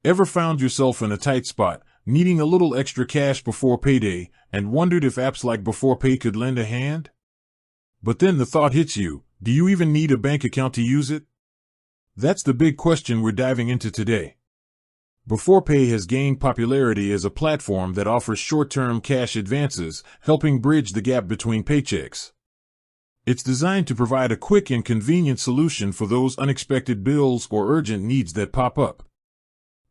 Ever found yourself in a tight spot, needing a little extra cash before payday, and wondered if apps like Beforepay could lend a hand? But then the thought hits you, do you even need a bank account to use it? That's the big question we're diving into today. Beforepay has gained popularity as a platform that offers short-term cash advances, helping bridge the gap between paychecks. It's designed to provide a quick and convenient solution for those unexpected bills or urgent needs that pop up.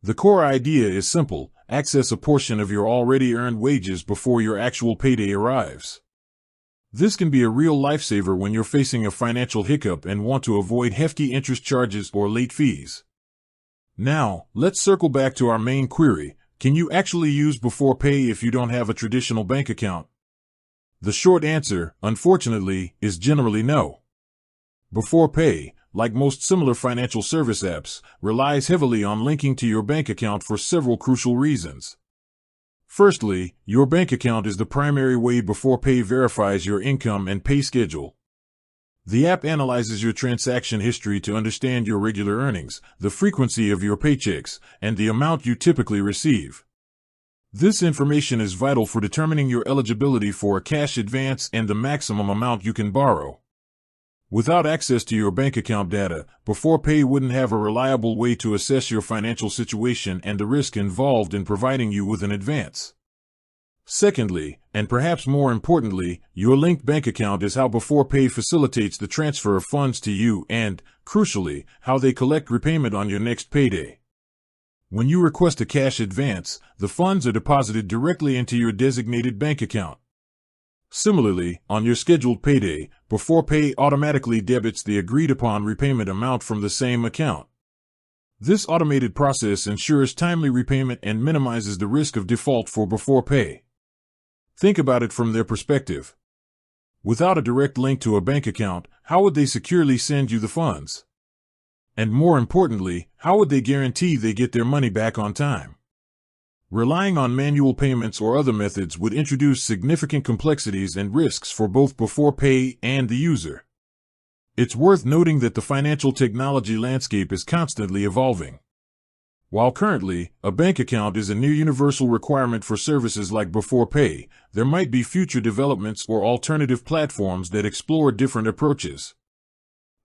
The core idea is simple: access a portion of your already earned wages before your actual payday arrives. This can be a real lifesaver when you're facing a financial hiccup and want to avoid hefty interest charges or late fees. Now, let's circle back to our main query. Can you actually use Beforepay if you don't have a traditional bank account? The short answer, unfortunately, is generally no. Beforepay, like most similar financial service apps, relies heavily on linking to your bank account for several crucial reasons. Firstly, your bank account is the primary way Beforepay verifies your income and pay schedule. The app analyzes your transaction history to understand your regular earnings, the frequency of your paychecks, and the amount you typically receive. This information is vital for determining your eligibility for a cash advance and the maximum amount you can borrow. Without access to your bank account data, Beforepay wouldn't have a reliable way to assess your financial situation and the risk involved in providing you with an advance. Secondly, and perhaps more importantly, your linked bank account is how Beforepay facilitates the transfer of funds to you and, crucially, how they collect repayment on your next payday. When you request a cash advance, the funds are deposited directly into your designated bank account. Similarly, on your scheduled payday, Beforepay automatically debits the agreed-upon repayment amount from the same account. This automated process ensures timely repayment and minimizes the risk of default for Beforepay. Think about it from their perspective. Without a direct link to a bank account, how would they securely send you the funds? And more importantly, how would they guarantee they get their money back on time? Relying on manual payments or other methods would introduce significant complexities and risks for both Beforepay and the user. It's worth noting that the financial technology landscape is constantly evolving. While currently, a bank account is a near universal requirement for services like Beforepay, there might be future developments or alternative platforms that explore different approaches.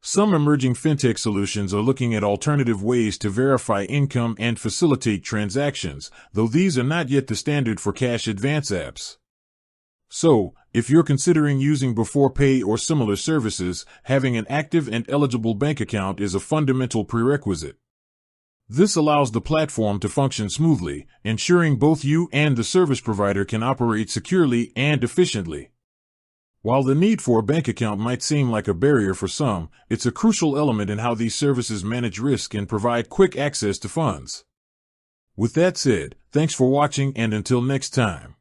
Some emerging fintech solutions are looking at alternative ways to verify income and facilitate transactions, though these are not yet the standard for cash advance apps. So, if you're considering using Beforepay or similar services, having an active and eligible bank account is a fundamental prerequisite. This allows the platform to function smoothly, ensuring both you and the service provider can operate securely and efficiently. While the need for a bank account might seem like a barrier for some, it's a crucial element in how these services manage risk and provide quick access to funds. With that said, thanks for watching, and until next time.